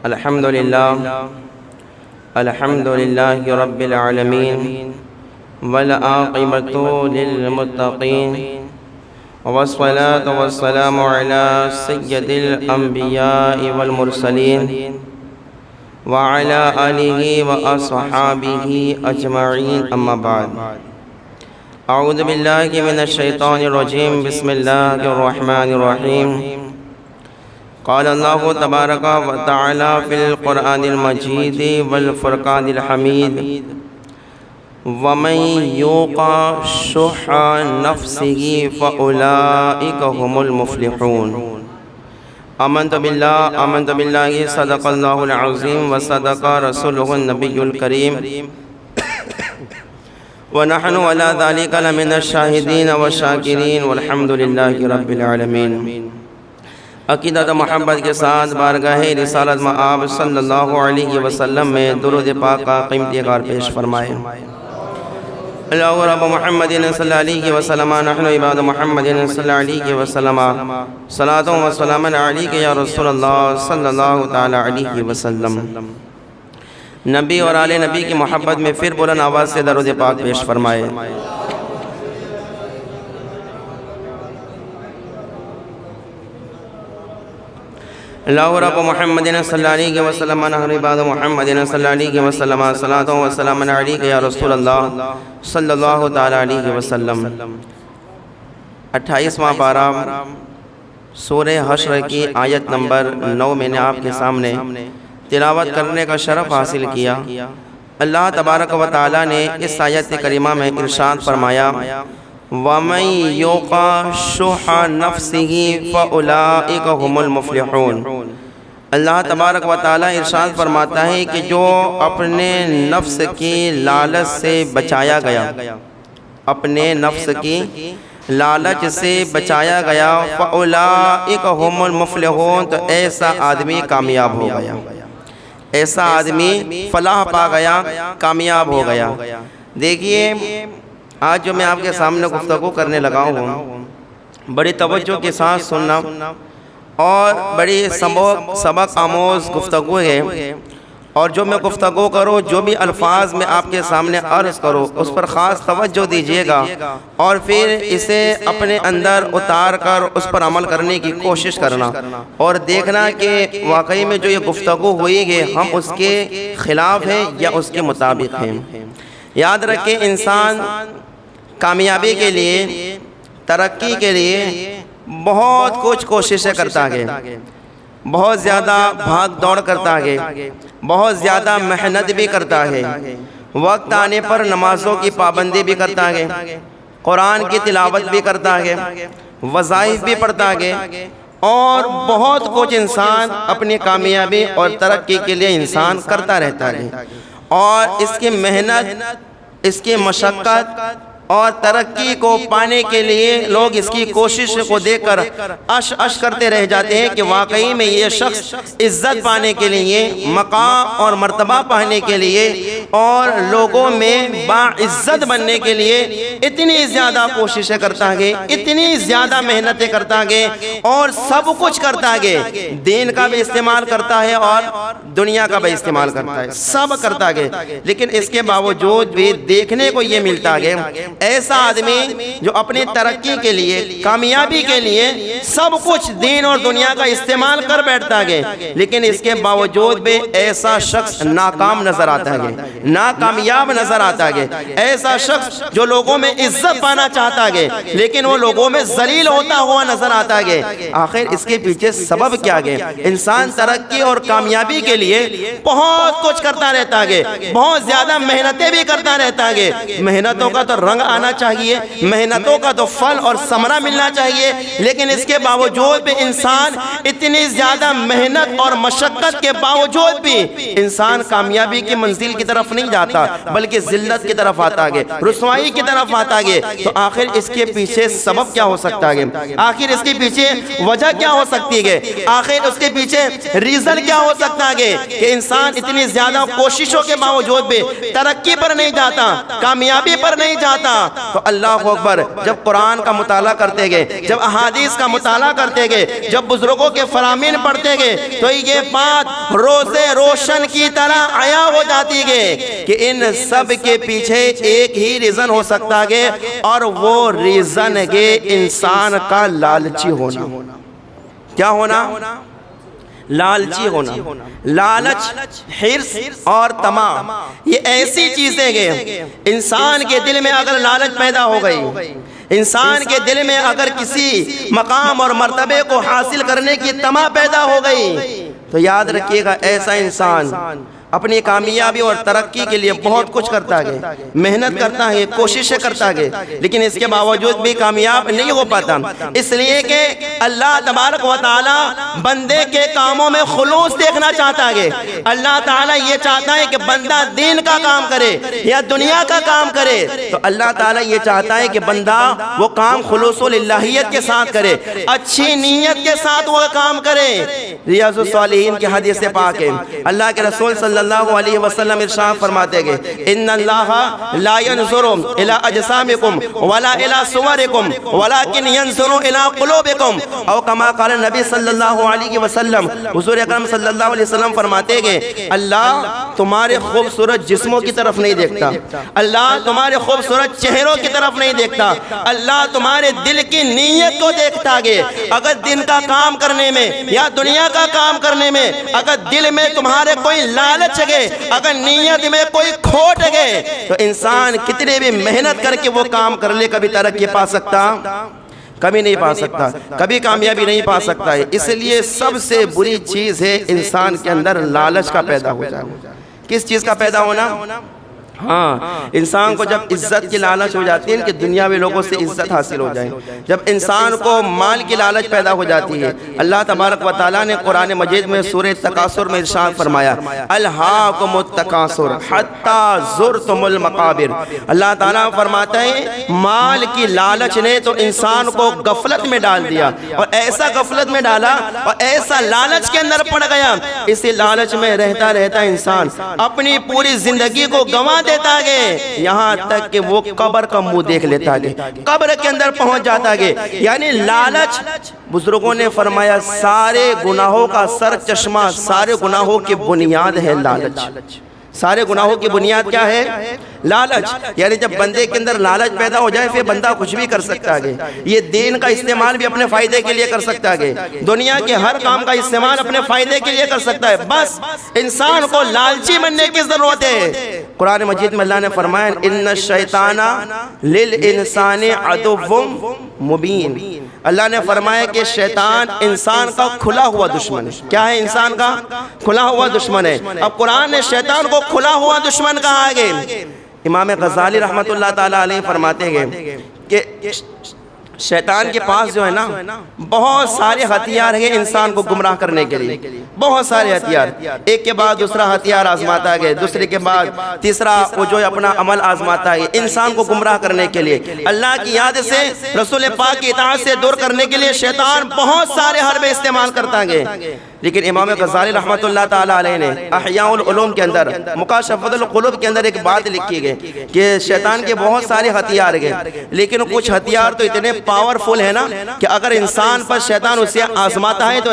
الحمد لله رب العالمين والعاقبة للمتقين والصلاة والسلام على سيد الأنبياء والمرسلين وعلى آله وأصحابه أجمعين أما بعد أعوذ بالله من الشيطان الرجيم بسم الله الرحمن الرحيم قال الله تبارك وتعالى في القرآن المجيد والفرقان الحميد ومن يوق شح نفسه فأولئك هم المفلحون آمنت بالله صدق الله العظيم وصدق رسوله النبي الكريم ونحن على ذلك لمن الشاهدين والشاکرین والحمد للہ رب العالمین۔ عقیدت محبت کے ساتھ بارگاہ رسالت مآب صلی اللہ علیہ وسلم میں درود پاک کا قیمتی غار پیش فرمائے۔ اللہ رب محمد صلی اللہ علیہ وسلم نحن عباد محمد صلی اللہ علیہ وسلم صلاۃ و سلام علیک یا رسول اللہ صلی اللہ تعالی علیہ وسلم۔ نبی اور آل نبی کی محبت میں پھر بلند آواز سے درود پاک پیش فرمائے۔ اللہ رب محمد صلی اللہ علیہ وسلم نحن عباد محمد صلی اللہ علیہ وسلم صلاۃ و سلام علیک یا رسول اللہ صلی اللہ تعالی علیہ وسلم۔ 28واں پارہ سورہ حشر کی آیت نمبر 9 میں نے آپ کے سامنے تلاوت کرنے کا شرف حاصل کیا۔ اللہ تبارک و تعالی نے اس آیت کریمہ میں ارشاد فرمایا وَمَن يُوقَ شُحَّ نَفْسِهِ فَأُولَئِكَ هُمُ الْمُفْلِحُونَ۔ اللہ تبارک و تعالی ارشاد فرماتا ہے کہ جو اپنے نفس کی لالچ سے بچایا گیا، اپنے نفس کی لالچ سے بچایا گیا، فَأُولَئِكَ هُمُ الْمُفْلِحُونَ، تو ایسا آدمی کامیاب ہو گیا، ایسا آدمی فلاح پا گیا، کامیاب ہو گیا۔ دیکھیے آج جو میں آپ کے سامنے گفتگو کرنے لگا ہوں، بڑی توجہ کے ساتھ سننا اور بڑی سبق آموز گفتگو ہے، اور جو میں گفتگو کروں، جو بھی الفاظ میں آپ کے سامنے عرض کروں، اس پر خاص توجہ دیجیے گا اور پھر اسے اپنے اندر اتار کر اس پر عمل کرنے کی کوشش کرنا اور دیکھنا کہ واقعی میں جو یہ گفتگو ہوئی ہے ہم اس کے خلاف ہیں یا اس کے مطابق ہیں۔ یاد رکھیں، انسان کامیابی کے لیے، ترقی کے لیے بہت کچھ کوششیں کرتا ہے، بہت زیادہ بھاگ دوڑ کرتا ہے، بہت زیادہ محنت بھی کرتا ہے، وقت آنے پر نمازوں کی پابندی بھی کرتا ہے، قرآن کی تلاوت بھی کرتا ہے، وظائف بھی پڑھتا ہے، اور بہت کچھ انسان اپنی کامیابی اور ترقی کے لیے انسان کرتا رہتا ہے، اور اس کی محنت، اس کی مشقت اور ترقی کو پانے کے لیے لوگ اس کی کوشش کو دیکھ کر اش کرتے رہ جاتے ہیں کہ واقعی میں یہ شخص عزت پانے کے لیے، مقام اور مرتبہ پانے کے لیے اور لوگوں میں باعزت بننے کے لیے اتنی زیادہ کوششیں کرتا ہے، اتنی زیادہ محنتیں کرتا ہے اور سب کچھ کرتا ہے، دین کا بھی استعمال کرتا ہے اور دنیا کا بھی استعمال کرتا ہے، سب کرتا ہے، لیکن اس کے باوجود بھی دیکھنے کو یہ ملتا ہے ایسا آدمی جو اپنی ترقی کے لیے، کامیابی کے لیے سب کچھ دین اور دنیا کا استعمال کر بیٹھتا ہے، لیکن اس کے باوجود بھی ایسا شخص ناکام نظر آتا ہے، ناکامیاب نظر آتا ہے۔ ایسا شخص جو لوگوں میں عزت پانا چاہتا ہے لیکن وہ لوگوں میں ذلیل ہوتا ہوا نظر آتا ہے۔ آخر اس کے پیچھے سبب کیا ہے؟ انسان ترقی اور کامیابی کے لیے بہت کچھ کرتا رہتا ہے، بہت زیادہ محنتیں بھی کرتا رہتا ہے۔ محنتوں کا تو رنگ آنا چاہیے، محنتوں کا تو پھل اور ثمرہ ملنا چاہیے، لیکن اس کے باوجود بھی انسان اتنی زیادہ محنت اور مشقت کے باوجود بھی انسان کامیابی کی منزل کی طرف نہیں جاتا بلکہ ذلت کی طرف آتا ہے، رسوائی کی طرف آتا ہے۔ تو آخر اس کے پیچھے سبب کیا ہو سکتا ہے؟ آخر اس کے پیچھے وجہ کیا ہو سکتی ہے؟ آخر اس کے پیچھے ریزن کیا ہو سکتا ہے کہ انسان اتنی زیادہ کوششوں کے باوجود بھی ترقی پر نہیں جاتا، کامیابی پر نہیں جاتا، تو اللہ اکبر جب قرآن کا مطالعہ کرتے گئے، جب احادیث کا مطالعہ کرتے گئے، جب بزرگوں کے فرامین پڑھتے گئے، تو یہ بات روزے روشن کی طرح عیاں ہو جاتی گئے کہ ان سب کے پیچھے ایک ہی ریزن ہو سکتا ہے، اور وہ ریزن ہے انسان کا لالچی ہونا۔ کیا ہونا؟ لالچی ہونا۔ لالچ، حرص اور طمع، یہ ایسی چیزیں ہیں انسان کے دل میں اگر لالچ پیدا ہو گئی، انسان کے دل میں اگر کسی مقام اور مرتبے کو حاصل کرنے کی طمع پیدا ہو گئی، تو یاد رکھیے گا ایسا انسان اپنی کامیابی اور ترقی کے لیے بہت کچھ کرتا ہے، محنت کرتا ہے، کوششیں کرتا ہے، لیکن اس کے باوجود بھی کامیاب نہیں ہو پاتا، اس لیے کہ اللہ تبارک و تعالی بندے کے کاموں میں خلوص دیکھنا چاہتا ہے۔ اللہ تعالیٰ یہ چاہتا ہے کہ بندہ دین کا کام کرے یا دنیا کا کام کرے، تو اللہ تعالیٰ یہ چاہتا ہے کہ بندہ وہ کام خلوص الہیت کے ساتھ کرے، اچھی نیت کے ساتھ وہ کام کرے۔ ریاض الصالحین کی حدیث پاک ہے، اللہ کے رسول صلی اللہ علیہ وسلم ارشاد فرماتے گئے، ان اللہ لا ينظر الى اجسامکم ولا الى صورکم ولكن ينظر الى قلوبکم، او کما قال نبی صلی اللہ علیہ وسلم، حضور اکرم صلی اللہ علیہ وسلم فرماتے گئے اللہ تمہارے خوبصورت جسموں کی طرف نہیں دیکھتا، اللہ تمہارے خوبصورت چہروں کی طرف نہیں دیکھتا، اللہ تمہارے دل کی نیت کو دیکھتا ہے۔ اگر دن کا کام کرنے میں یا دنیا کا کام کرنے میں اگر دل میں تمہارے کوئی لالچ ہے، اگر نیت میں کوئی کھوٹ ہے، تو انسان کتنے بھی محنت کر کے وہ کام کر لے کبھی ترقی پا سکتا؟ کبھی نہیں پا سکتا، کبھی کامیابی نہیں پا سکتا ہے۔ اس لیے سب سے بری چیز ہے انسان کے اندر لالچ کا پیدا ہو جانا۔ کس چیز کا پیدا ہونا؟ ہاں، انسان کو جب عزت کی لالچ ہو جاتی ہے کہ دنیاوی لوگوں سے عزت حاصل ہو جائے، جب انسان کو مال کی لالچ پیدا ہو جاتی ہے، اللہ تبارک و تعالیٰ نے قرآن مجید میں سورہ تکاثر میں ارشاد فرمایا، الہاکم التکاثر حتی زرتم المقابر۔ اللہ تعالیٰ فرماتا ہے مال کی لالچ نے تو انسان کو غفلت میں ڈال دیا، اور ایسا غفلت میں ڈالا اور ایسا لالچ کے اندر پڑ گیا، اسی لالچ میں رہتا رہتا انسان اپنی پوری زندگی کو گنوا دیتا ہے، یہاں تک کہ وہ قبر کا منہ دیکھ لیتا ہے، قبر کے اندر پہنچ جاتا ہے۔ یعنی لالچ، بزرگوں نے فرمایا سارے گناہوں کا سر چشمہ، سارے گناہوں کی بنیاد ہے لالچ۔ سارے گناہوں کی بنیاد کیا ہے؟ لالچ۔ یعنی جب بندے کے اندر لالچ پیدا ہو جائے پھر بندہ کچھ بھی کر سکتا ہے، یہ دین کا استعمال بھی اپنے فائدے کے لیے کر سکتا ہے، دنیا کے ہر کام کا استعمال اپنے فائدے کے لیے کر سکتا ہے، بس انسان کو لالچی بننے کی ضرورت ہے۔ قرآن مجید میں اللہ نے فرمایا ان الشیطان للانسان عدو مبین، اللہ نے فرمایا کہ شیطان انسان کا کھلا ہوا دشمن ہے۔ کیا ہے؟ انسان کا کھلا ہوا دشمن ہے۔ اب قرآن نے شیطان کو کھلا ہوا دشمن کہا ہے۔ امام غزالی رحمت اللہ تعالیٰ علیہ فرماتے ہیں کہ شیطان کے پاس جو ہے نا بہت سارے ہتھیار ہیں انسان کو گمراہ کرنے کے لیے، بہت سارے ہتھیار، ایک کے بعد دوسرا ہتھیار آزماتا ہے، دوسرے کے بعد تیسرا وہ جو اپنا عمل آزماتا ہے انسان کو گمراہ کرنے کے لیے، اللہ کی یاد سے، رسول پاک کی اطاعت سے دور کرنے کے لیے شیطان بہت سارے حربے استعمال کرتا ہے۔ لیکن امام غزالی رحمت اللہ تعالیٰ علیہ نے احیاء العلوم کے اندر مکاشفۃ القلوب کے اندر ایک بات لکھی گئی کہ شیطان کے بہت سارے ہتھیار ہیں، لیکن کچھ ہتھیار تو اتنے پاورفل ہیں نا کہ اگر انسان پر شیطان اسے آزماتا ہے تو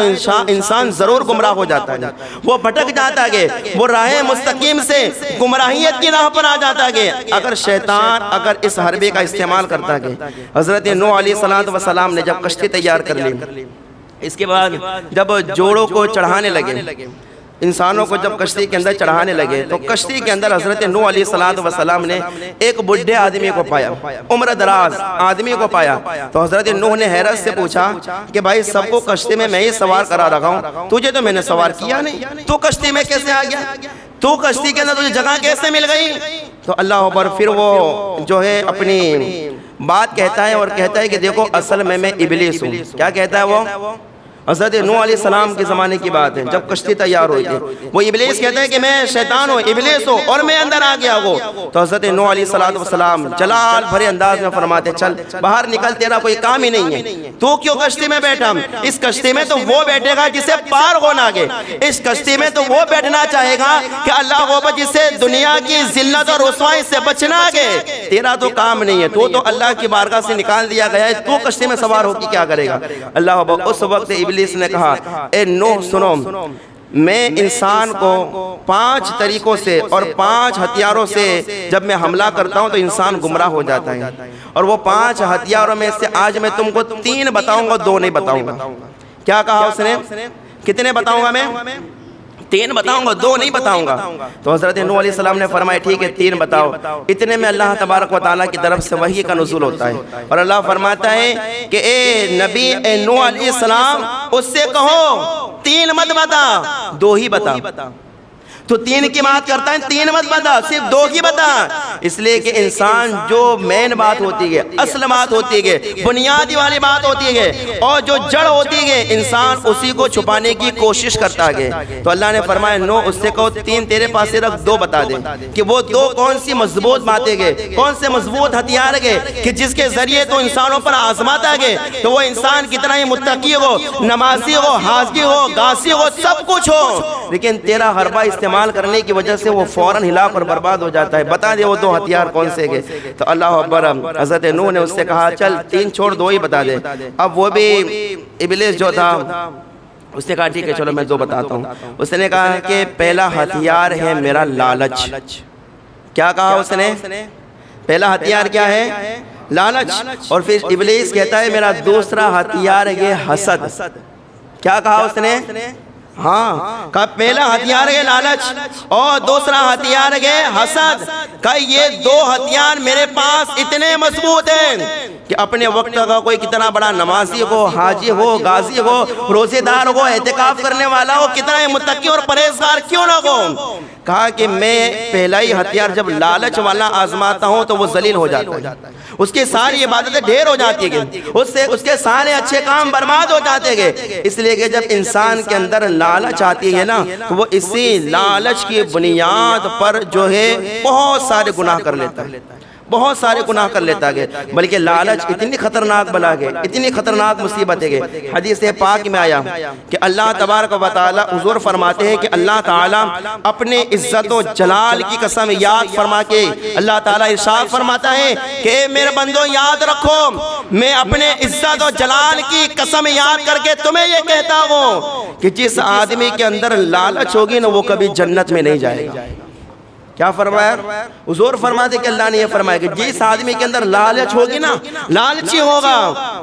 انسان ضرور گمراہ ہو جاتا ہے، وہ بھٹک جاتا ہے، وہ راہ مستقیم سے گمراہیت کی راہ پر آ جاتا ہے اگر شیطان اس حربے کا استعمال کرتا ہے۔ حضرت نوح علیہ السلام نے جب کشتی تیار کر لی، اس کے بعد جب جوڑوں کو چڑھانے لگے، انسانوں کو جب کشتی کے اندر چڑھانے لگے تو کشتی کے اندر حضرت نوح علیہ السلام نے ایک بڈھے آدمی کو پایا، عمر دراز آدمی کو پایا، تو حضرت نوح نے حیرت سے پوچھا کہ بھائی سب کو کشتی میں ہی سوار کرا رکھا ہوں، تجھے تو میں نے سوار کیا نہیں، تو کشتی میں کیسے آ گیا، تو کشتی کے اندر تجھے جگہ کیسے مل گئی؟ تو اللہ اکبر، پھر وہ جو ہے اپنی بات کہتا ہے اور کہتا ہے کہ دیکھو اصل میں ابلیس ہوں۔ کیا کہتا ہے وہ؟ حضرت نوح علیہ السلام کے زمانے کی بات ہے، جب کشتی تیار ہوئی تھی، وہ ابلیس کہتا ہے کہ میں شیطان ہوں، ابلیس ہوں، اور میں اندر آ گیا وہ، تو حضرت نوح علیہ السلام جلال بھرے انداز میں فرماتے چل باہر نکل، تیرا کوئی کام ہی نہیں ہے، تو کیوں کشتی میں بیٹھا؟ اس کشتی میں تو وہ بیٹھے گا جسے پار ہونا گے، اس کشتی میں تو وہ بیٹھنا چاہے گا کہ اللہ کو جسے دنیا کی ذلت اور رسوائی سے بچنا گے، تیرا تو کام نہیں ہے، تو اللہ کی بارگاہ سے نکال دیا گیا ہے، تو کشتی میں سوار ہو کے کیا کرے گا؟ اللہ اس وقت ابلیس نے کہا اے نوح سنو، میں انسان کو 5 طریقوں سے اور 5 ہتھیاروں سے جب میں حملہ کرتا ہوں تو انسان گمراہ ہو جاتا ہے، اور وہ 5 ہتھیاروں میں سے آج میں تم کو 3 بتاؤں گا، 2 نہیں بتاؤں گا۔ کیا کہا اس نے؟ کتنے بتاؤں گا میں؟ 3 بتاؤں گا، 2 نہیں بتاؤں گا۔ تو حضرت نوح علیہ السلام نے فرمایا ٹھیک ہے 3 بتاؤ۔ اتنے میں اللہ تبارک و تعالیٰ کی طرف سے وحی کا نزول ہوتا ہے، اور اللہ فرماتا ہے کہ اے نبی اے نوح علیہ السلام اس سے کہو 3 مت بتا، 2 ہی بتا۔ تو 3 کی بات کرتا ہے، 3 مت بتا، صرف 2 کی بتا، اس لیے کہ انسان جو مین بات ہوتی ہے، اصل بات ہوتی ہے، بنیادی والی بات ہوتی ہے، اور جو جڑ ہوتی ہے، انسان اسی کو چھپانے کی کوشش کرتا ہے۔ تو اللہ نے فرمایا نو اس سے کہو 3 تیرے پاس سے رکھ، 2 بتا دے کہ وہ 2 کون سی مضبوط باتیں گے، کون سے مضبوط ہتھیار گے کہ جس کے ذریعے تو انسانوں پر آزماتا گے، تو وہ انسان کتنا ہی متقی ہو، نمازی ہو، حاجی ہو، غازی ہو، سب کچھ ہو، لیکن تیرا حربہ استعمال کرنے کی وجہ سے وہ فوراً ہلاک اور برباد ہو جاتا ہے۔ بتا دے وہ 2 ہتھیار کون سے گے؟ تو اللہ اکبر، حضرت نوح نے اس سے کہا چل 3 چھوڑ 2 ہی بتا دے۔ اب وہ بھی ابلیس جو تھا اس نے کہا ٹھیک ہے چلو میں 2 بتاتا ہوں۔ اس نے کہا کہ پہلا ہتھیار ہے میرا لالچ۔ کیا کہا اس نے؟ پہلا ہتھیار کیا ہے؟ لالچ۔ اور پھر ابلیس کہتا ہے میرا دوسرا ہتھیار ہے حسد۔ کیا کہا اس نے؟ ہاں، کہ پہلا ہتھیار ہے لالچ اور دوسرا ہتھیار ہے حسد، کہ یہ 2 ہتھیار میرے پاس اتنے مضبوط ہیں کہ اپنے وقت کا کوئی کتنا بڑا نمازی ہو، حاجی ہو، غازی ہو، روزے دار ہو، اعتکاف کرنے والا ہو، کتنا ہی متقی اور پرہیزگار کیوں نہ ہو، کہا کہ میں پہلا ہی ہتھیار جب لالچ والا آزماتا ہوں تو وہ ذلیل ہو جاتا ہے، اس کی ساری عبادتیں ڈھیر ہو جاتی ہیں، اس کے سارے اچھے کام برباد ہو جاتے ہیں، اس لیے کہ جب انسان کے اندر لالچ آتی ہے نا تو وہ اسی لالچ کی بنیاد پر جو ہے بہت سارے گناہ کر لیتا ہے، بہت سارے گناہ کر لیتا ہے۔ بلکہ لالچ اتنی خطرناک بلا ہے، اتنی خطرناک مصیبت ہے۔ حدیث پاک میں آیا کہ اللہ تبارک و تعالی حضور فرماتے ہیں کہ اللہ تعالی اپنے عزت و جلال کی قسم یاد فرما کے اللہ تعالی ارشاد فرماتا ہے کہ میرے بندو یاد رکھو، میں اپنے عزت و جلال کی قسم یاد کر کے تمہیں یہ کہتا ہوں کہ جس آدمی کے اندر لالچ ہوگی نا وہ کبھی جنت میں نہیں جائے گا۔ کیا فرمایا؟ حضور فرماتے کہ اللہ نے یہ فرمایا کہ جس آدمی کے اندر لالچ ہوگی نا، لالچی ہوگا،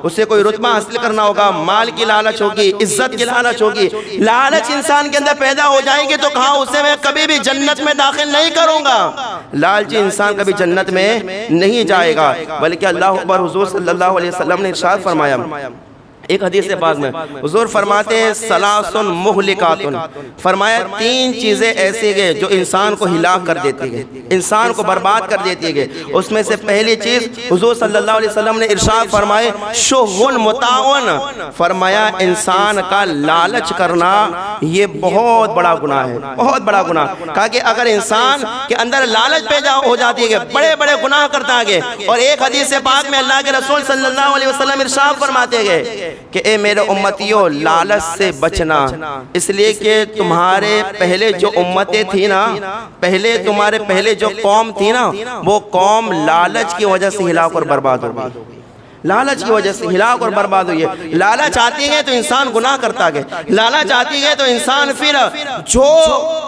اسے کوئی رتبہ حاصل کرنا ہوگا، مال کی لالچ ہوگی، عزت کی لالچ ہوگی، لالچ انسان کے اندر پیدا ہو جائے گی تو کہا اسے میں کبھی بھی جنت میں داخل نہیں کروں گا۔ لالچی انسان کبھی جنت میں نہیں جائے گا، بلکہ اللہ اکبر، حضور صلی اللہ علیہ وسلم نے ارشاد فرمایا ایک حدیث پاک میں حضور فرماتے ہیں سلاسن مہلکاتن، فرمایا 3 چیزیں ایسی ہیں جو انسان کو ہلاک کر دیتی ہیں، انسان کو برباد کر دیتی ہیں۔ اس میں سے پہلی چیز حضور صلی اللہ علیہ وسلم نے ارشاد فرمائے شح مطاعن، فرمایا انسان کا لالچ کرنا یہ بہت بڑا گناہ ہے، بہت بڑا گناہ۔ کہا کہ اگر انسان کے اندر لالچ پیدا ہو جاتی ہے بڑے بڑے گناہ کرتا ہے۔ اور ایک حدیث پاک میں اللہ کے رسول صلی اللہ علیہ وسلم ارشاد فرماتے ہیں کہ اے میرے امتیوں لالچ سے بچنا، اس لیے کہ تمہارے پہلے جو امتیں تھی نا، تمہارے پہلے جو قوم تھی نا، وہ قوم لالچ کی وجہ سے ہلاک اور برباد ہو گئی، لالچ کی وجہ سے ہلاک اور برباد ہوئی ہے۔ لالچ آتی ہے تو انسان گناہ کرتا ہے، لالچ آتی ہے تو انسان پھر جو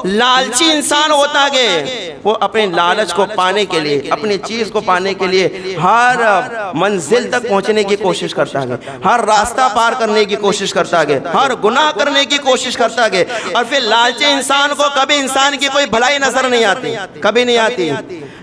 لالچی انسان ہوتا ہے وہ اپنے لالچ کو پانے کے لیے، اپنی چیز کو پانے کے لیے ہر منزل تک پہنچنے کی کوشش کرتا ہے، ہر راستہ پار کرنے کی کوشش کرتا ہے، ہر گناہ کرنے کی کوشش کرتا ہے، اور پھر لالچی انسان کو کبھی انسان کی کوئی بھلائی نظر نہیں آتی، کبھی نہیں آتی۔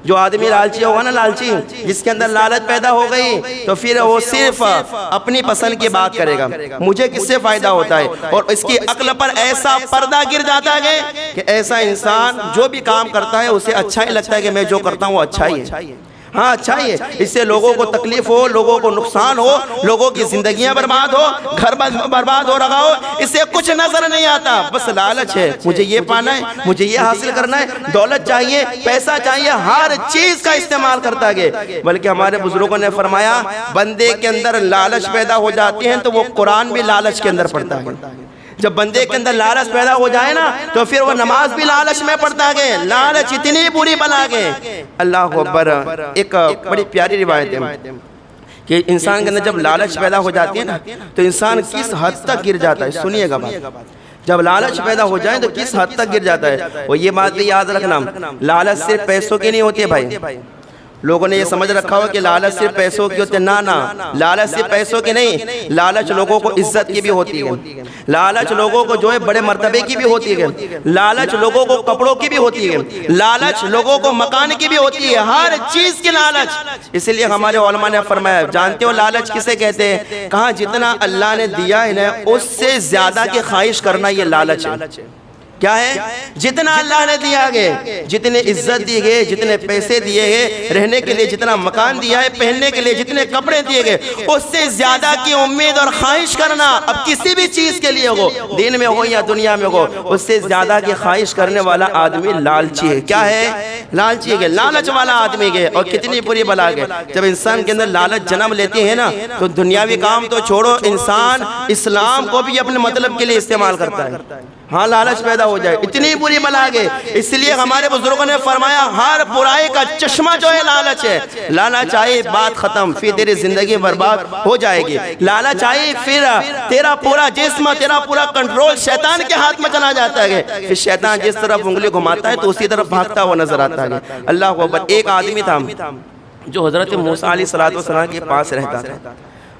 جو آدمی لالچی ہوگا نا، لالچی جس کے اندر لالچ پیدا ہو گئی تو پھر وہ صرف اپنی پسند کی بات کرے گا، مجھے کس سے فائدہ ہوتا ہے، اور اس کی عقل پر ایسا پردہ گر جاتا ہے کہ ایسا انسان جو بھی کام کرتا ہے اسے اچھا ہی لگتا ہے کہ میں جو کرتا ہوں وہ اچھا ہی ہے، ہاں اچھا ہی ہے، اس سے لوگوں کو تکلیف ہو، لوگوں کو نقصان ہو، لوگوں کی زندگیاں برباد ہو، گھر برباد ہو رہا ہو، اس سے کچھ نظر نہیں آتا، بس لالچ ہے، مجھے یہ پانا ہے، مجھے یہ حاصل کرنا ہے، دولت چاہیے، پیسہ چاہیے، ہر چیز کا استعمال کرتا گئے۔ بلکہ ہمارے بزرگوں نے فرمایا بندے کے اندر لالچ پیدا ہو جاتی ہیں تو وہ قرآن بھی لالچ کے اندر پڑھتا ہے۔ جب بندے کے اندر لالچ پیدا ہو جائے نا تو پھر وہ نماز بھی لالچ میں پڑھتا گئے، لالچ اتنی بری بلا گئے۔ اللہ اکبر۔ ایک بڑی پیاری روایت ہے کہ انسان کے اندر جب لالچ پیدا ہو جاتی ہے نا تو انسان کس حد تک گر جاتا ہے، سنیے گا بات، جب لالچ پیدا ہو جائے تو کس حد تک گر جاتا ہے۔ اور یہ بات بھی یاد رکھنا، لالچ صرف پیسوں کی نہیں ہوتی ہے بھائی، لوگوں نے یہ سمجھ رکھا ہو کہ لالچ صرف پیسوں کی ہوتی ہے، نہ لالچ صرف پیسوں کی نہیں، لالچ لوگوں کو عزت کی بھی ہوتی ہے، لالچ لوگوں کو جو ہے بڑے مرتبے کی بھی ہوتی ہے، لالچ لوگوں کو کپڑوں کی بھی ہوتی ہے، لالچ لوگوں کو مکان کی بھی ہوتی ہے، ہر چیز کی لالچ۔ اس لیے ہمارے علماء نے فرمایا، جانتے ہو لالچ کسے کہتے ہیں؟ کہاں جتنا اللہ نے دیا ہے اس سے زیادہ کی خواہش کرنا یہ لالچ ہے۔ کیا ہے؟ جتنا اللہ نے دیا گئے، جتنے عزت دیے گئے، جتنے پیسے دیے گئے، رہنے کے لیے جتنا مکان دیا ہے، پہننے کے لیے جتنے کپڑے دیے گئے، اس سے زیادہ کی امید اور خواہش کرنا، اب کسی بھی چیز کے لیے ہو، دین میں ہو یا دنیا میں ہو، اس سے زیادہ کی خواہش کرنے والا آدمی لالچی ہے۔ کیا ہے؟ لالچی ہے، لالچ والا آدمی ہے۔ اور کتنی بری بلا ہے، جب انسان کے اندر لالچ جنم لیتی ہے نا تو دنیاوی کام تو چھوڑو، انسان اسلام کو بھی اپنے مطلب کے لیے استعمال کرتا ہے۔ ہاں لالچ پیدا ہو جائے، اتنی بری بلا ہے۔ اس لیے ہمارے بزرگوں نے فرمایا ہر برائی کا چشمہ جو ہے لالچ ہے۔ لالچ آئے بات ختم، پھر تیری زندگی برباد ہو جائے گی۔ لالچ آئے پھر تیرا پورا جسم، تیرا پورا کنٹرول شیطان کے ہاتھ میں چلا جاتا ہے، پھر شیطان جس طرف انگلی گھماتا ہے تو اسی طرف بھاگتا ہوا نظر آتا ہے۔ اللہ اکبر۔ ایک آدمی تھا جو حضرت موسیٰ علیہ السلام کے پاس رہتا تھا،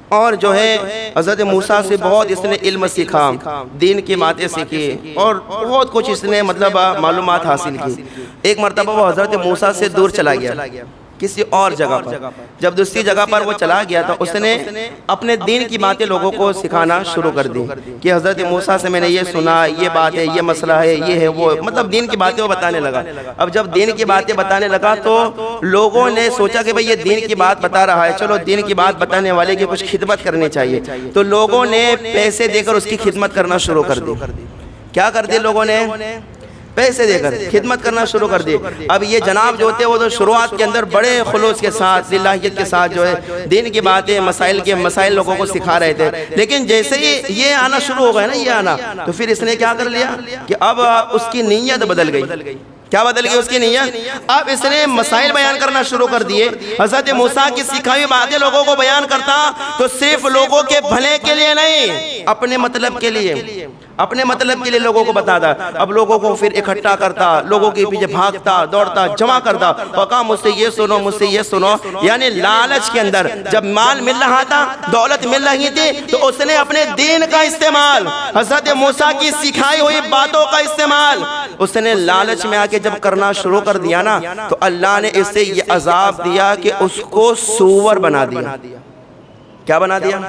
اور جو ہے حضرت موسیٰ سے بہت اس نے علم سیکھا، دین کی باتیں سیکھی، اور بہت کچھ اس نے مطلب معلومات حاصل کی۔ ایک مرتبہ وہ حضرت موسیٰ سے دور چلا گیا کسی اور جگہ پر۔ جب دوسری جگہ پر وہ چلا گیا تو اس نے اپنے دین کی باتیں لوگوں کو سکھانا شروع کر دی کہ حضرت موسیٰ سے میں نے یہ سنا، یہ بات ہے، یہ مسئلہ ہے، یہ ہے، وہ مطلب دین کی باتیں وہ بتانے لگا۔ اب جب دین کی باتیں بتانے لگا تو لوگوں نے سوچا کہ بھئی یہ دین کی بات بتا رہا ہے، چلو دین کی بات بتانے والے کی کچھ خدمت کرنی چاہیے، تو لوگوں نے پیسے دے کر اس کی خدمت کرنا شروع کر دی۔ کیا کر دی لوگوں نے؟ پیسے دے کر خدمت کرنا شروع کر دی۔ اب یہ جناب جو ہوتے وہ تو شروعات کے اندر بڑے خلوص کے ساتھ، للہیت کے ساتھ جو ہے دین کی باتیں، مسائل لوگوں کو سکھا رہے تھے، لیکن جیسے ہی یہ آنا شروع ہو گیا نا، یہ آنا، تو پھر اس نے کیا کر لیا کہ اب اس کی نیت بدل گئی۔ کیا بدل گئی اس کی نیت؟ اب اس نے مسائل بیان کرنا شروع کر دیے۔ حضرت موسیٰ کی سکھائی باتیں لوگوں کو بیان کرتا تو صرف لوگوں کے بھلے کے لیے نہیں، اپنے مطلب کے لیے، اپنے مطلب کے لیے لوگوں کو بتاتا۔ اب لوگوں کو پھر اکٹھا کرتا، لوگوں کے پیچھے بھاگتا، دوڑتا، جمع کرتا، اور کہا مجھ سے یہ سنو، مجھ سے یہ سنو۔ یعنی لالچ کے اندر جب مال مل رہا تھا، دولت مل رہی تھی، تو اس نے اپنے دین کا استعمال، حضرت موسیٰ کی سکھائی ہوئی باتوں کا استعمال اس نے لالچ میں آ کے جب کرنا شروع کر دیا نا تو اللہ نے اس سے یہ عذاب دیا کہ اس کو سور بنا دیا۔ کیا بنا دیا؟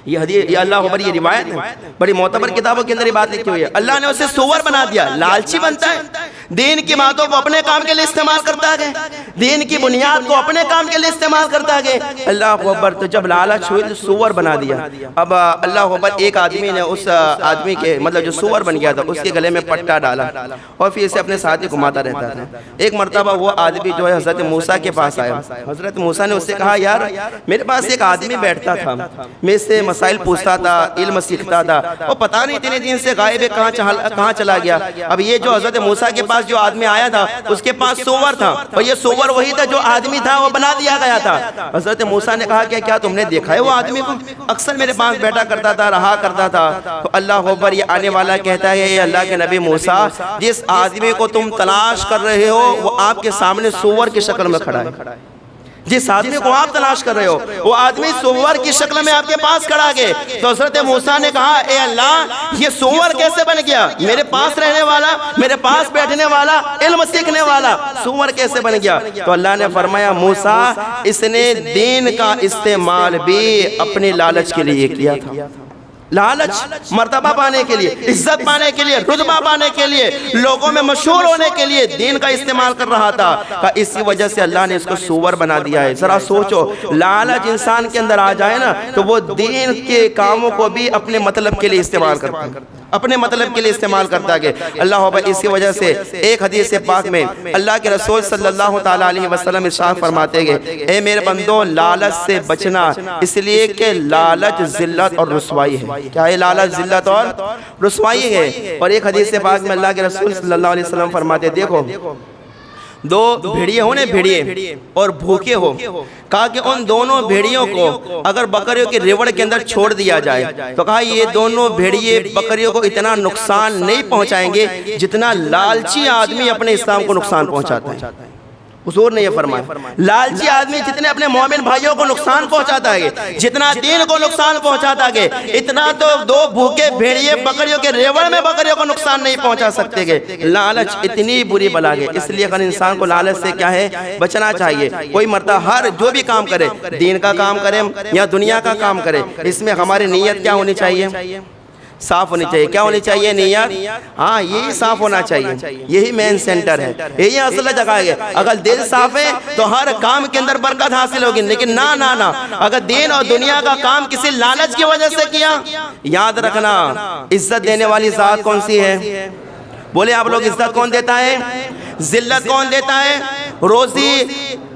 یہ اللہ اکبر، یہ روایت ہے، بڑی معتبر کتابوں کے اندر یہ بات لکھی ہوئی ہے۔ اللہ نے اسے سور بنا دیا، لالچی بنتا ہے، دین کی باتوں کو اپنے کام کے لیے استعمال کرتا ہے، دین کی بنیاد کو اپنے کام کے لیے استعمال کرتا ہے۔ اللہ اکبر۔ تو جب لالچ ہوئی تو سور بنا دیا۔ اب اللہ اکبر، ایک آدمی نے اس آدمی کے مطلب جو سور بن گیا تھا اس کے گلے میں پٹا ڈالا اور پھر اسے اپنے ساتھ ہی گھماتا رہتا تھا۔ ایک مرتبہ وہ آدمی جو ہے حضرت موسیٰ کے پاس آیا۔ حضرت موسیٰ نے اس سے کہا یار میرے پاس ایک آدمی بیٹھتا تھا، میں اس سے مسائل پوچھتا تھا، علم سیکھتا تھا، وہ پتہ نہیں اتنے دن سے غائب ہے، کہاں چلا گیا۔ اب یہ جو حضرت موسیٰ کے پاس جو آدمی آیا تھا اس کے پاس سور تھا، اور یہ سور وہی تھا جو آدمی تھا وہ بنا دیا گیا تھا۔ حضرت موسیٰ نے کہا کہ کیا تم نے دیکھا ہے وہ آدمی کو؟ اکثر میرے پاس بیٹھا کرتا تھا، رہا کرتا تھا۔ تو اللہ اکبر، یہ آنے والا کہتا ہے اے اللہ کے نبی موسیٰ، جس آدمی کو تم تلاش کر رہے ہو وہ آپ کے سامنے سور کی شکل میں کھڑا ہے۔ جس آدمی کو آپ تلاش کر رہے ہو وہ آدمی سور کی شکل میں آپ کے پاس کھڑا گئے۔ تو حضرت موسیٰ نے کہا اے اللہ یہ سور کیسے بن گیا؟ میرے پاس رہنے والا، میرے پاس بیٹھنے والا، علم سیکھنے والا سور کیسے بن گیا؟ تو اللہ نے فرمایا موسیٰ اس نے دین کا استعمال بھی اپنے لالچ کے لیے کیا تھا۔ لالچ مرتبہ پانے کے لیے، عزت پانے کے لیے، رتبہ پانے کے لیے، لوگوں میں مشہور ہونے کے لیے دین کا استعمال کر رہا تھا کہ اسی وجہ سے اللہ نے اس کو سور بنا دیا ہے۔ ذرا سوچو، لالچ انسان کے اندر آ جائے نا تو وہ دین کے کاموں کو بھی اپنے مطلب کے لیے استعمال کرتا ہے، اپنے مطلب کے لیے استعمال کرتا ہے۔ اللہ اکبر۔ اسی وجہ سے ایک حدیث پاک میں اللہ کے رسول صلی اللہ تعالیٰ علیہ وسلم ارشاد فرماتے ہیں، اے میرے بندو لالچ سے بچنا، اس لیے کہ لالچ ذلت اور رسوائی ہے۔ کیا ہے؟ لالچ ذلت اور رسوائی ہے۔ اور ایک حدیث پاک میں اللہ کے رسول صلی اللہ علیہ وسلم فرماتے ہیں، دیکھو دو بھیڑیے ہو نا، بھیڑیے اور بھوکے ہو، کہا کہ ان دونوں بھیڑیوں کو اگر بکریوں کے ریوڑ کے اندر چھوڑ دیا جائے تو کہا یہ دونوں بھیڑیے بکریوں کو اتنا نقصان نہیں پہنچائیں گے جتنا لالچی آدمی اپنے اسلام کو نقصان پہنچاتا ہے۔ حضور نے یہ فرمایا، لالچی آدمی جتنے اپنے مومن بھائیوں کو نقصان پہنچاتا ہے، جتنا دین کو نقصان پہنچاتا ہے، اتنا تو دو بھوکے بھیڑیے بکریوں کے ریوڑ میں بکریوں کو نقصان نہیں پہنچا سکتے گے۔ لالچ اتنی بری بلا ہے، اس لیے انسان کو لالچ سے کیا ہے؟ بچنا چاہیے۔ کوئی مرتبہ ہر جو بھی کام کرے، دین کا کام کرے یا دنیا کا کام کرے، اس میں ہماری نیت کیا ہونی چاہیے؟ صاف ہونی چاہیے۔ کیا ہونی چاہیے؟ نیت، ہاں یہی صاف ہونا چاہیے، یہی مین سینٹر ہے، یہی اصل جگہ ہے۔ اگر دل صاف ہے تو ہر کام کے اندر برکت حاصل ہوگی، لیکن نہ اگر دین اور دنیا کا کام کسی لالچ کی وجہ سے کیا، یاد رکھنا عزت دینے والی ذات کون سی ہے؟ بولے آپ لوگ، عزت کون دیتا ہے؟ ذلت کون دیتا ہے؟ روزی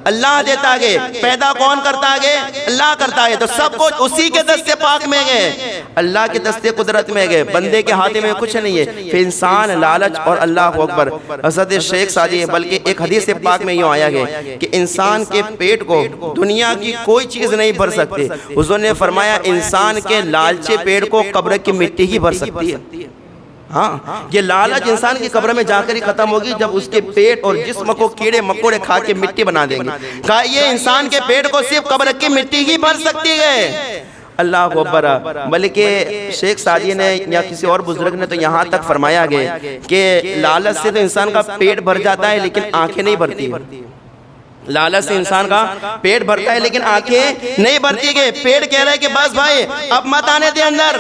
اللہ دیتا ہے، پیدا کون کرتا ہے؟ اللہ کرتا ہے۔ تو سب کچھ اسی کے دست پاک میں گئے، اللہ کے دست قدرت میں گئے، بندے کے ہاتھ میں کچھ نہیں ہے۔ پھر انسان لالچ اور اللہ اکبر، حضرت شیخ سعدی بلکہ ایک حدیث پاک میں یوں آیا ہے کہ انسان کے پیٹ کو دنیا کی کوئی چیز نہیں بھر سکتی۔ حضور نے فرمایا انسان کے لالچے پیٹ کو قبر کی مٹی ہی بھر سکتی ہے۔ ہاں، یہ لالچ انسان کی قبر میں جا کر ہی ختم ہوگی جب اس کے پیٹ اور جسم کو کیڑے مکوڑے کھا کے مٹی بنا دیں گے۔ کہا یہ انسان کے پیٹ کو صرف قبر کی مٹی ہی بھر سکتی ہے۔ اللہ اکبر۔ بلکہ شیخ سعدی نے یا کسی اور بزرگ نے تو یہاں تک فرمایا گیا کہ لالچ سے تو انسان کا پیٹ بھر جاتا ہے لیکن آنکھیں نہیں بھرتی۔ لالچ سے انسان کا پیٹ بھرتا ہے لیکن آنکھیں نہیں بھرتی گئے۔ پیٹ کہہ رہا ہے کہ بس بھائی اب مت آنے دے اندر،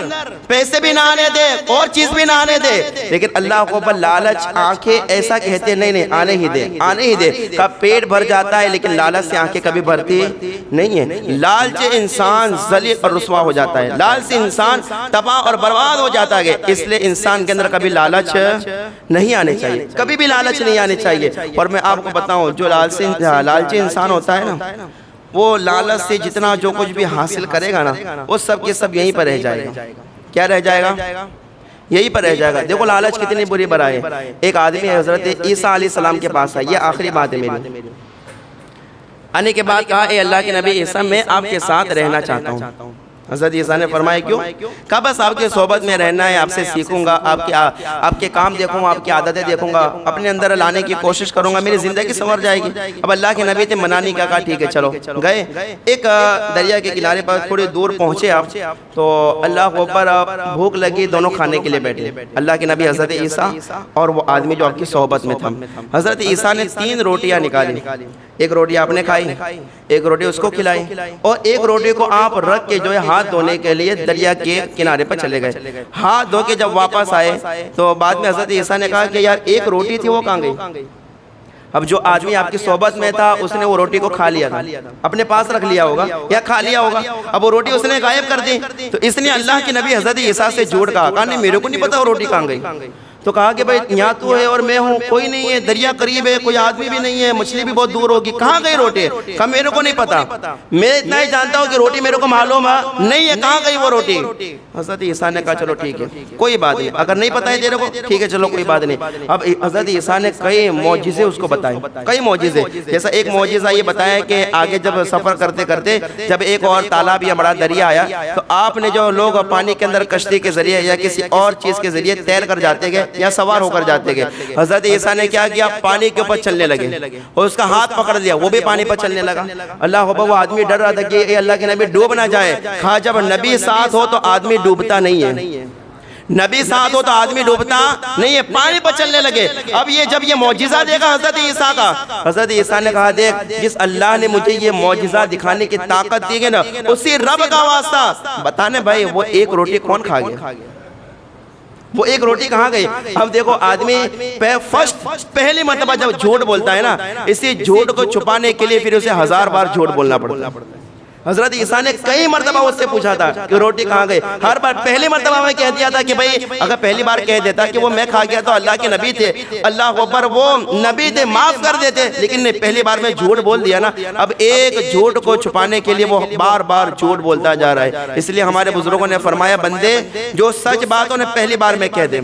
پیسے بھی نہ آنے دے اور چیز بھی نہ آنے دے، لیکن اللہ کو پر لالچ آنکھیں ایسا کہتے نہیں آنے ہی دے۔ کا پیٹ بھر جاتا ہے لیکن لالچ سے آنکھیں کبھی بھرتی نہیں ہے۔ لالچ انسان ذلیل اور رسوا ہو جاتا ہے، لالچ سے انسان تباہ اور برباد ہو جاتا ہے۔ اس لیے انسان کے اندر کبھی لالچ نہیں آنے چاہیے، کبھی بھی لالچ نہیں آنے چاہیے۔ اور میں آپ کو بتاؤں جو لالچی انسان ہوتا ہے نا، وہ لالچ سے جتنا جو کچھ بھی حاصل کرے گا نا، وہ سب کے سب یہیں پر رہ جائے گا۔ کیا رہ جائے گا؟ یہی پر رہ جائے گا۔ دیکھو لالچ کتنی بری بلا ہے۔ ایک آدمی حضرت عیسیٰ علیہ السلام کے پاس آیا، یہ آخری بات ہے میری۔ آنے کے بعد کہا اے اللہ کے نبی عیسیٰ میں آپ کے ساتھ رہنا چاہتا ہوں۔ حضرت عیسیٰ نے فرمایا کیوں؟ کہا بس آپ کے صحبت میں رہنا ہے، آپ سے سیکھوں گا، آپ کے کام دیکھوں گا، آپ کی عادتیں دیکھوں گا، اپنے اندر لانے کی کوشش کروں گا، میری زندگی سنور جائے گی۔ اب اللہ کے نبی نے منع نہیں کہا، ٹھیک ہے چلو گئے۔ ایک دریا کے کنارے پر تھوڑی دور پہنچے آپ تو اللہ کے اوپر بھوک لگی، دونوں کھانے کے لیے بیٹھے، اللہ کے نبی حضرت عیسیٰ اور وہ آدمی جو آپ کی صحبت میں تھا۔ حضرت عیسیٰ نے 3 روٹیاں نکالی، ایک روٹی آپ نے کھائی، ایک روٹی اس کو کھلائی، اور ایک روٹی کو آپ رکھ کے جو ہے ہاتھ دھونے کے لیے دریا کے کنارے پر چلے گئے۔ ہاتھ دھو کے جب واپس آئے تو بعد میں حضرت عیسیٰ نے کہا کہ یار ایک روٹی تھی وہ کہاں گئی؟ اب جو آدمی آپ کی صحبت میں تھا اس نے وہ روٹی کو کھا لیا تھا، اپنے پاس رکھ لیا ہوگا یا کھا لیا ہوگا، اب وہ روٹی اس نے غائب کر دی۔ تو اس نے اللہ کے نبی حضرت عیسیٰ سے جھوٹ کہا نہیں میرے کو نہیں پتا وہ روٹی کہاں گئی۔ تو کہا کہ بھائی یہاں تو ہے اور میں ہوں، کوئی نہیں ہے، دریا قریب ہے، کوئی آدمی بھی نہیں ہے، مچھلی بھی بہت دور ہوگی، کہاں گئی روٹی؟ کہا میرے کو نہیں پتا، میں اتنا ہی جانتا ہوں کہ روٹی میرے کو معلوم ہے نہیں ہے، کہاں گئی وہ روٹی؟ حضرت عیسیٰ نے کہا چلو ٹھیک ہے کوئی بات نہیں، اگر نہیں پتا ہے تیرے کو ٹھیک ہے چلو کوئی بات نہیں۔ اب حضرت عیسیٰ نے کئی معجزے اس کو بتائے، کئی معجزے، جیسا ایک معجزہ یہ بتایا کہ آگے جب سفر کرتے کرتے جب ایک اور تالاب یا بڑا دریا آیا تو آپ نے جو لوگ پانی کے اندر کشتی کے ذریعے یا کسی اور چیز کے ذریعے تیر کر جاتے گئے یا سوار ہو کر جاتے گئے، حضرت عیسیٰ نے کیا کیا؟ پانی کے اوپر چلنے لگے اور اس کا ہاتھ پکڑ لیا، وہ بھی پانی پر چلنے لگا۔ اللہ اکبر، وہ آدمی ڈر رہا تھا کہ اے اللہ کے نبی ڈوب نہ جائے۔ کہا جب نبی ساتھ ہو تو آدمی ڈوبتا نہیں ہے، نبی ساتھ ہو تو آدمی ڈوبتا نہیں ہے، پانی پر چلنے لگے۔ اب یہ جب یہ معجزہ دیکھا حضرت عیسیٰ کا، حضرت عیسیٰ نے کہا دیکھ جس اللہ نے مجھے یہ معجزہ دکھانے کی طاقت دی گئی نا، اسی رب کا واسطہ بتانے بھائی وہ ایک روٹی کون کھا گیا، وہ ایک روٹی کہاں گئی۔ اب دیکھو آدمی پہلی مرتبہ جب جھوٹ بولتا ہے نا، اسی جھوٹ کو چھپانے کے لیے پھر اسے 1000 بار جھوٹ بولنا پڑتا ہے۔ حضرت عیسیٰ نے کئی مرتبہ اس سے پوچھا تھا کہ روٹی کہاں گئی، ہر بار پہلی مرتبہ میں کہہ دیا تھا کہ بھئی اگر پہلی بار کہہ دیتا کہ وہ میں کھا گیا تو اللہ کے نبی تھے، اللہ اکبر وہ نبی تھے معاف کر دیتے، لیکن پہلی بار میں جھوٹ بول دیا نا، اب ایک جھوٹ کو چھپانے کے لیے وہ بار بار جھوٹ بولتا جا رہا ہے۔ اس لیے ہمارے بزرگوں نے فرمایا بندے جو سچ بات انہیں پہلی بار میں کہہ دیں،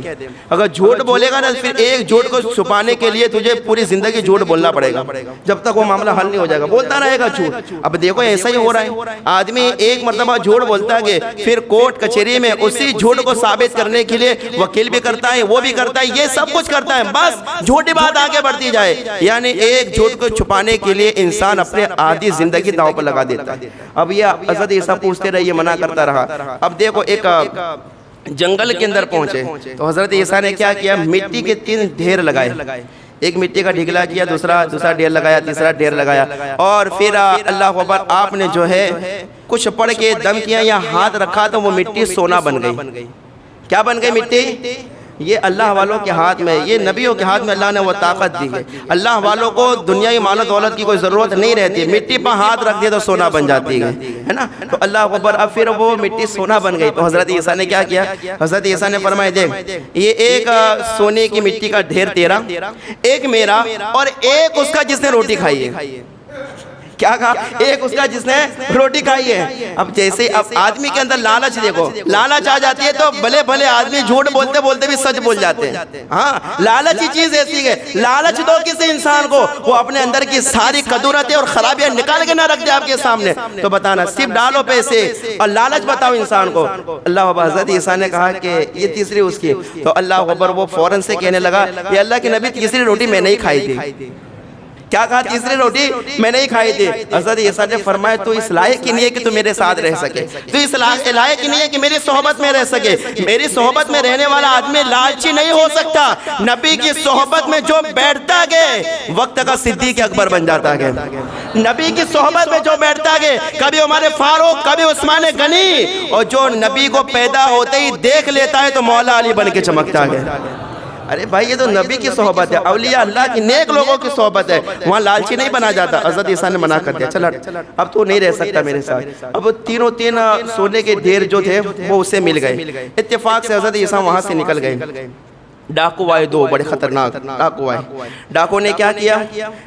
اگر جھوٹ بولے گا نا پھر ایک جھوٹ کو چھپانے کے لیے تجھے پوری زندگی جھوٹ بولنا پڑے گا جب تک وہ معاملہ حل نہیں ہو جائے گا، بولتا رہے گا جھوٹ۔ اب دیکھو ایسا ہی ہو رہا ہے، آدمی ایک مرتبہ جھوٹ بولتا ہے پھر کورٹ کچہری میں اسی جھوٹ کو ثابت کرنے کے لیے وکیل بھی کرتا ہے، وہ بھی کرتا ہے، یہ سب کچھ کرتا ہے، بس جھوٹی بات آگے بڑھتی جائے۔ یعنی ایک جھوٹ کو چھپانے کے لیے انسان اپنے آدھی زندگی داؤ پر لگا دیتا ہے۔ اب یہ حضرت عیسیٰ پوچھتے رہے، یہ منع کرتا رہا۔ اب دیکھو ایک جنگل کے اندر پہنچے تو حضرت عیسیٰ نے کیا کیا، مٹی کے 3 ڈھیر لگائے، ایک مٹی کا ڈھگلا کیا، دوسرا ڈھیر لگایا، تیسرا ڈھیر لگایا، اور پھر اللہ اکبر آپ نے جو ہے کچھ پڑھ کے دم کیا یا ہاتھ رکھا تو وہ مٹی سونا بن گئی۔ کیا بن گئی مٹی؟ یہ اللہ والوں کے ہاتھ میں، یہ نبیوں کے ہاتھ میں اللہ نے وہ طاقت دی ہے۔ اللہ والوں کو دنیائی مال و دولت کی کوئی ضرورت نہیں رہتی، مٹی پر ہاتھ رکھ دیا تو سونا بن جاتی ہے نا۔ تو اللہ اکبر اب پھر وہ مٹی سونا بن گئی تو حضرت عیسیٰ نے کیا کیا، حضرت عیسیٰ نے فرمایا دیکھ یہ ایک سونے کی مٹی کا ڈھیر تیرا، ایک میرا، اور ایک اس کا جس نے روٹی کھائی ہے۔ کیا کہا؟ ایک اس کا جس نے روٹی کھائی ہے۔ اب جیسے اب آدمی کے اندر لالچ دیکھو، لالچ آ جاتی ہے تو بھلے بھلے آدمی جھوٹ بولتے بولتے بھی سچ بول جاتے ہیں۔ ہاں لالچ ہی چیز ایسی ہے، لالچ دو کسی انسان کو وہ اپنے اندر کی ساری قدورتیں اور خرابیاں نکال کے نہ رکھ دے آپ کے سامنے، تو بتانا صرف ڈالو پیسے اور لالچ بتاؤ انسان کو۔ اللہ اکبر، حضرت عیسیٰ نے کہا کہ یہ تیسری اس کی، تو اللہ اکبر وہ فوراً سے کہنے لگا کہ اللہ کے نبی تیسری روٹی میں نہیں کھائی تھی۔ کیا کہا؟ تیسری روٹی میں نہیں کھائی تھی۔ حضرت عیسیٰ نے فرمایا تو اس لائق ہی نہیں ہے کہ تو میرے ساتھ رہ سکے، تو اس لائق ہی نہیں ہے کہ میری صحبت میں رہ سکے۔ میری صحبت میں رہنے والا آدمی لالچی نہیں ہو سکتا، نبی کی صحبت میں جو بیٹھتا گئے وقت کا صدیق اکبر بن جاتا گئے۔ نبی کی صحبت میں جو بیٹھتا گئے، کبھی عمر فاروق، کبھی عثمان غنی، اور جو نبی کو پیدا ہوتے ہی دیکھ لیتا ہے تو مولا علی بن کے چمکتا گیا۔ ارے بھائی یہ تو نبی کی صحبت ہے، اولیاء اللہ کی نیک لوگوں کی صحبت ہے، وہاں لالچی نہیں بنا جاتا۔ حضرت عیسیٰ نے منع کر دیا، چل اب تو نہیں رہ سکتا میرے ساتھ۔ اب تینوں سونے کے ڈھیر جو تھے وہ اسے مل گئے، اتفاق سے حضرت عیسیٰ وہاں سے نکل گئے۔ ڈاکو آئے، 2 بڑے خطرناک ڈاکو آئے۔ ڈاکو نے کیا کیا،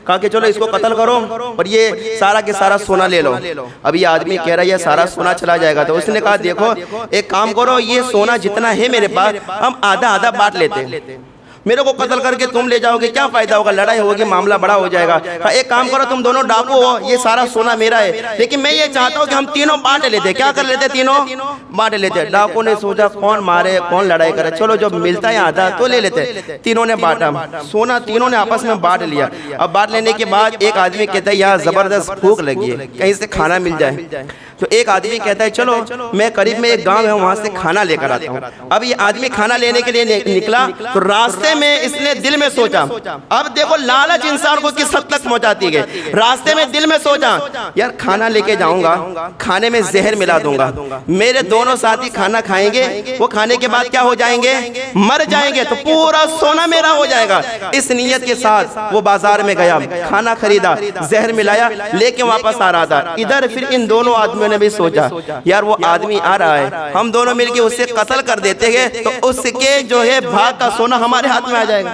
کہا کہ چلو اس کو قتل کرو اور یہ سارا کے سارا سونا لے لو۔ اب یہ آدمی کہہ رہا ہے یہ سارا سونا چلا جائے گا، تو اس نے کہا دیکھو ایک کام کرو، یہ سونا جتنا ہے میرے پاس ہم آدھا آدھا بانٹ لیتے ہیں، میرے کو قتل کر کے تم لے جاؤ گے کیا فائدہ ہوگا، لڑائی ہوگی، معاملہ بڑا ہو جائے گا۔ ایک کام کرو تم دونوں ڈاکو ہو، یہ سارا سونا میرا ہے، لیکن میں یہ چاہتا ہوں کہ ہم تینوں بانٹ لیتے۔ کیا کر لیتے؟ تینوں بانٹ لیتے۔ ڈاکو نے سوچا کون مارے کون لڑائی کرے، چلو جب ملتا ہے آدھا تو لے لیتے۔ تینوں نے بانٹا سونا، تینوں نے آپس میں بانٹ لیا۔ اب بانٹ لینے کے بعد ایک آدمی کہتا ہے یہاں زبردست بھوک لگی ہے، کہیں سے کھانا مل جائے، تو ایک آدمی کہتا ہے چلو میں قریب میں ایک گاؤں ہے وہاں سے کھانا لے کر آتا ہوں۔ اب یہ آدمی کھانا لینے کے لیے نکلا تو راستے میں اس نے دل میں سوچا، اب دیکھو لالچ انسان کو کس حد تک پہنچاتی ہے، راستے میں دل میں سوچا یار کھانا لے کے جاؤں گا، کھانے میں زہر ملا دوں گا، میرے دونوں ساتھی کھانا کھائیں گے، وہ کھانے کے بعد کیا ہو جائیں گے، مر جائیں گے، تو پورا سونا میرا ہو جائے گا۔ اس نیت کے ساتھ وہ بازار میں گیا، کھانا خریدا، زہر ملایا، لے کے واپس آ رہا تھا۔ ادھر پھر ان دونوں آدمیوں نے بھی سوچا یار وہ آدمی آ رہا ہے، ہم دونوں مل کے اسے قتل کر دیتے گے تو اس کے جو ہے بھاگ کا سونا ہمارے ہاتھ میں آ جائے گا،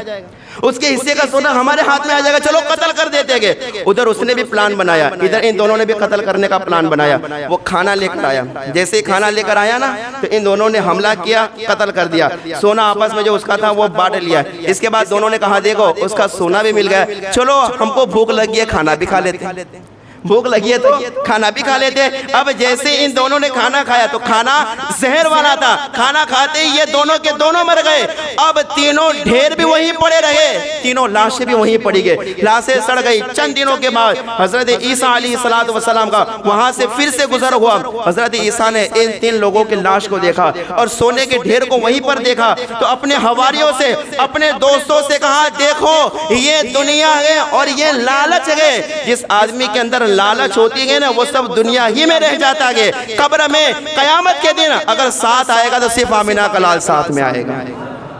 اس کے حصے کا سونا ہمارے ہاتھ میں آ جائے گا، چلو قتل کر دیتے گے۔ ادھر اس نے بھی پلان بنایا، ادھر ان دونوں نے بھی قتل کرنے کا پلان بنایا۔ وہ کھانا لے کر آیا، جیسے ہی کھانا لے کر آیا نا تو ان دونوں نے حملہ کیا، قتل کر دیا، سونا آپس میں جو اس کا تھا وہ بانٹ لیا۔ اس کے بعد دونوں نے کہا دیکھو اس کا سونا بھی مل گیا، چلو ہم کو بھوک لگ گئی ہے کھانا بھی کھا لیتے ہیں۔ بھوک لگی ہے تو کھانا بھی کھا لیتے. اب جیسے ان دونوں نے کھانا کھایا تو کھانا زہر والا تھا, کھانا کھاتے ہی یہ دونوں کے دونوں مر گئے. اب تینوں ڈھیر بھی وہیں پڑے رہے, تینوں لاشیں بھی وہیں پڑی گئے, لاشیں سڑ گئی. چند دنوں کے بعد حضرت عیسیٰ علیہ السلام کا وہاں سے پھر سے گزر ہوا. حضرت عیسیٰ نے ان 3 لوگوں کے لاش کو دیکھا اور سونے کے ڈھیر کو وہیں پر دیکھا تو اپنے حواریوں سے, اپنے دوستوں سے کہا, دیکھو یہ دنیا ہے اور یہ لالچ ہے. جس آدمی کے اندر لالچ ہوتی ہے نا وہ سب دنیا ہی میں رہ جاتا ہے. قبر میں قیامت کے دن اگر ساتھ آئے گا تو صرف آمینہ کا لال ساتھ میں آئے گا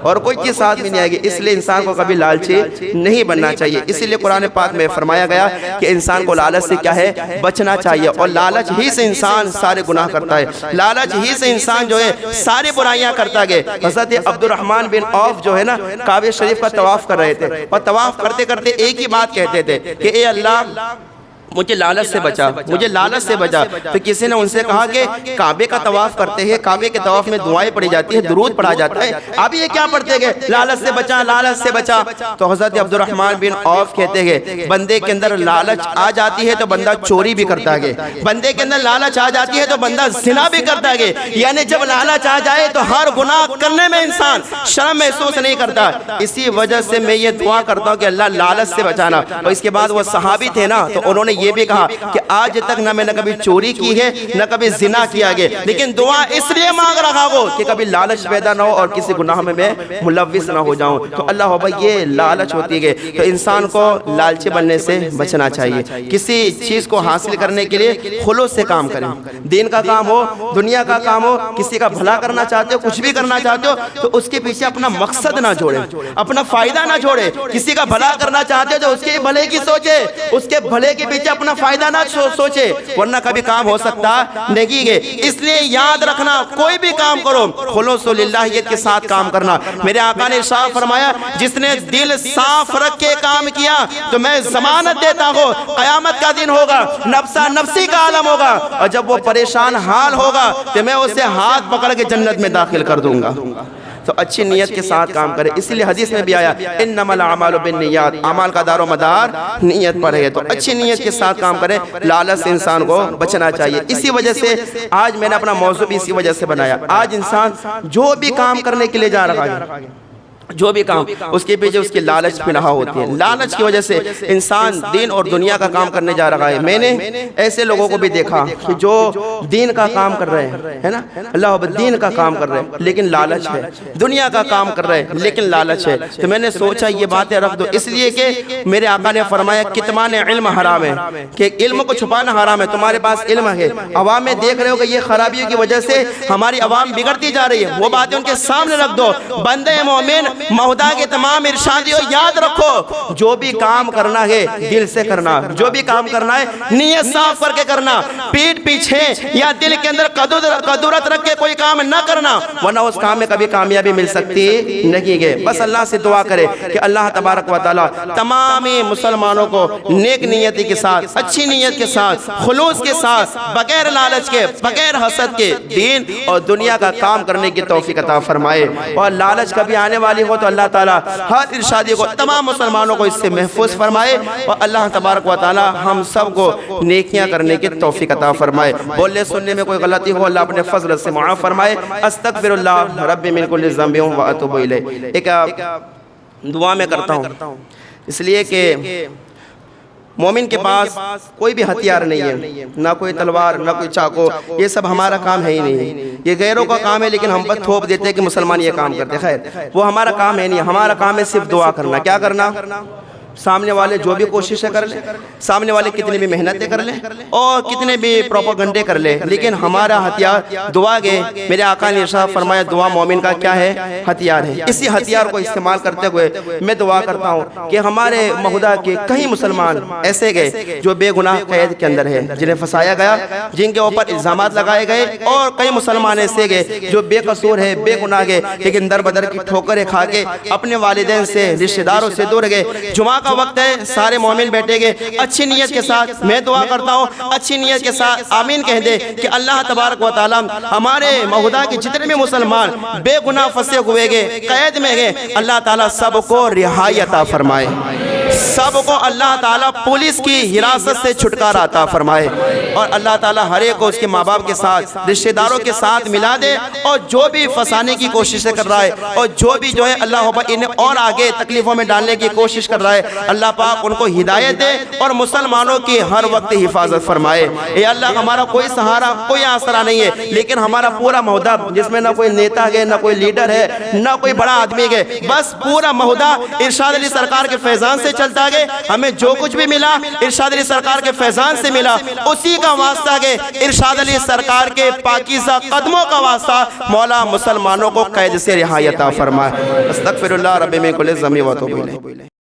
اور کوئی چیز ساتھ میں نہیں آئے گی. اس لیے انسان کو کبھی لالچی نہیں بننا چاہیے. اسی لیے قرآن پاک میں فرمایا گیا کہ انسان کو لالچ سے کیا ہے, بچنا چاہیے. اور لالچ ہی سے انسان سارے گناہ کرتا ہے, لالچ ہی سے انسان جو ہے ساری برائیاں کرتا ہے. حضرت عبد الرحمن بن عوف جو ہے نا کعبہ شریف کا طواف کر رہے تھے اور طواف کرتے کرتے ایک ہی بات کہتے تھے کہ اے اللہ مجھے لالچ سے بچا, مجھے لالچ سے بچا. تو کسی نے ان سے کہا کہ کعبے کا طواف کرتے ہیں, کعبے کے طواف میں دعائیں پڑھی جاتی ہے, درود پڑھا جاتا ہے, اب یہ کیا پڑھتے گئے لالچ سے بچا, لالچ سے بچا. تو حضرت عبد الرحمن بن عوف کہتے گئے بندے کے اندر لالچ آ جاتی ہے تو بندہ چوری بھی کرتا ہے, بندے کے اندر لالچ آ جاتی ہے تو بندہ زنا بھی کرتا ہے. یعنی جب لالچ آ جائے تو ہر گناہ کرنے میں انسان شرم محسوس نہیں کرتا. اسی وجہ سے میں یہ دعا کرتا ہوں کہ اللہ لالچ سے بچانا. اور اس کے بعد وہ صحابی تھے نا تو انہوں نے یہ بھی کہا کہ آج تک نہ میں نے کبھی چوری کی ہے نہ کبھی زنا کیا گیا, لیکن دعا اس لیے مانگ رہا ہو کہ کبھی لالچ پیدا نہ ہو اور کسی گناہ میں ملوث نہ ہو جاؤں. تو اللہ ہو بھائی یہ لالچ ہوتی ہے تو انسان کو لالچی بننے سے بچنا چاہیے. کسی چیز کو حاصل کرنے کے لیے خلوص سے کام کریں, دین کا کام ہو, دنیا کا کام ہو, کسی کا بھلا کرنا چاہتے ہو, کچھ بھی کرنا چاہتے ہو تو اس کے پیچھے اپنا مقصد نہ جوڑے, اپنا فائدہ نہ جوڑے. کسی کا بھلا کرنا چاہتے ہو تو اس کے بھلے کی سوچے, اس کے بھلے کے پیچھے اپنا فائدہ نہ سوچے ورنہ کبھی کام ہو سکتا نہیں ہے. اس لیے یاد رکھنا کوئی بھی کام کرو خلوص للہیت کے ساتھ کام کرنا. میرے آقا نے ارشاد فرمایا جس نے دل صاف رکھ کے کام کیا تو میں ضمانت دیتا ہوں قیامت کا دن ہوگا, نفسا نفسی کا عالم ہوگا, اور جب وہ پریشان حال ہوگا تو میں اسے ہاتھ پکڑ کے جنت میں داخل کر دوں گا. تو اچھی نیت کے ساتھ کام کرے. اسی لیے حدیث میں بھی آیا انما الاعمال بالنیات, اعمال کا دار و مدار نیت پر ہے. تو اچھی نیت کے ساتھ کام کرے, لالچ سے انسان کو بچنا چاہیے. اسی وجہ سے آج میں نے اپنا موضوع بھی اسی وجہ سے بنایا. آج انسان جو بھی کام کرنے کے لیے جا رہا ہے, جو بھی کام اس کے پیچھے اس کی لالچ پنہا ہوتی ہے. لالچ کی وجہ سے انسان دین اور دنیا کا کام کرنے جا رہا ہے. میں نے ایسے لوگوں کو بھی دیکھا کہ جو دین کا کام کر رہے ہیں نا, اللہ دین کا کام کر رہے ہیں لیکن لالچ ہے, دنیا کا کام کر رہے ہیں لیکن لالچ ہے. تو میں نے سوچا یہ باتیں رکھ دو, اس لیے کہ میرے آقا نے فرمایا کتمان علم حرام ہے, کہ علم کو چھپانا حرام ہے. تمہارے پاس علم ہے, عوام میں دیکھ رہے ہو کہ یہ خرابیوں کی وجہ سے ہماری عوام بگڑتی جا رہی ہے, وہ باتیں ان کے سامنے رکھ دو. بندے مومن مہدا کے تمام ارشادیوں یاد رکھو, جو بھی کام کرنا ہے دل سے کرنا, جو بھی کام کرنا ہے نیت صاف کر کے کرنا, پیٹ پیچھے یا دل کے اندر قدرت رکھ کے کوئی کام نہ کرنا ورنہ اس کام میں کبھی کامیابی مل سکتی نہیں ہے. بس اللہ سے دعا کرے کہ اللہ تبارک و تعالی تمام مسلمانوں کو نیک نیتی کے ساتھ, اچھی نیت کے ساتھ, خلوص کے ساتھ, بغیر لالچ کے, بغیر حسد کے دین اور دنیا کا کام کرنے کی توفیق عطا فرمائے. اور لالچ کبھی آنے والی ہو تو اللہ تعالیٰ ہر ارشادی کو تمام مسلمانوں کو اس سے محفوظ فرمائے, اور اللہ تبارک و تعالیٰ ہم سب کو نیکیاں کرنے کی توفیق عطا فرمائے. بولنے سننے میں کوئی غلطی ہو اللہ اپنے فضل سے معاف فرمائے. استغفر اللہ رب من کل ذنب و اتوب الیہ. ایک دعا میں کرتا ہوں اس لیے کہ مومن کے پاس کوئی بھی ہتھیار نہیں ہے, نہ کوئی تلوار نہ کوئی چاقو, یہ سب ہمارا کام ہے ہی نہیں. یہ غیروں کا کام ہے لیکن ہم پر تھوپ دیتے ہیں کہ مسلمان یہ کام کرتے. خیر وہ ہمارا کام ہے نہیں, ہمارا کام ہے صرف دعا کرنا. کیا کرنا؟ سامنے والے جو بھی کوششیں کر لیں, سامنے والے کتنی بھی محنتیں کر لیں اور کتنے بھی پروپیگنڈے کر لیں, لیکن ہمارا ہتھیار دعا ہے. میرے آقا نے ارشاد فرمایا دعا مومن کا کیا ہے؟ ہتھیار ہے. اسی ہتھیار کو استعمال کرتے ہوئے میں دعا کرتا ہوں کہ ہمارے مہدا کے کئی مسلمان ایسے گئے جو بے گناہ قید کے اندر ہیں, جنہیں پھنسایا گیا, جن کے اوپر الزامات لگائے گئے, اور کئی مسلمان ایسے گئے جو بے قصور ہے, بے گناہ گئے, لیکن در بدر کی ٹھوکریں کھا کے اپنے والدین سے, رشتہ داروں سے دور گئے. جمعہ کا وقت ہے, سارے مومن بیٹھے گئے. اچھی نیت کے ساتھ میں دعا کرتا ہوں, اچھی نیت کے ساتھ آمین کہہ دے کہ اللہ تبارک و تعالی ہمارے مہدا کے جتنے بھی مسلمان بے گناہ پھنسے ہوئے گئے, قید میں گئے, اللہ تعالیٰ سب کو رہائی عطا فرمائے, سب کو اللہ تعالیٰ پولیس کی حراست سے چھٹکارا عطا فرمائے، اور اللہ تعالیٰ ہر ایک کو اس کے ماں باپ کے ساتھ، رشتہ داروں کے ساتھ ملا دے، اور جو بھی پھنسانے کی کوششیں کر رہا ہے اور جو بھی جو ہے اللہ انہیں اور آگے تکلیفوں میں ڈالنے کی کوشش کر رہا ہے، اللہ پاک ان کو ہدایت دے اور مسلمانوں کی ہر وقت حفاظت فرمائے۔ اے اللہ ہمارا کوئی سہارا کوئی آسرا نہیں ہے، لیکن ہمارا پورا مہودہ جس میں نہ کوئی نیتا ہے نہ کوئی لیڈر ہے نہ کوئی بڑا آدمی ہے، بس پورا مہودہ ارشاد علی سرکار کے فیضان سے چلتا ہے۔ ہمیں جو کچھ بھی ملا ارشاد علی سرکار کے فیضان سے ملا، اسی کا واسطہ ہے ارشاد علی سرکار کے پاکیزہ قدموں کا واسطہ مولا مسلمانوں کو قید سے رہائی عطا فرمائے۔ استغفر اللہ رب من کل ذنب و اتوب الیہ۔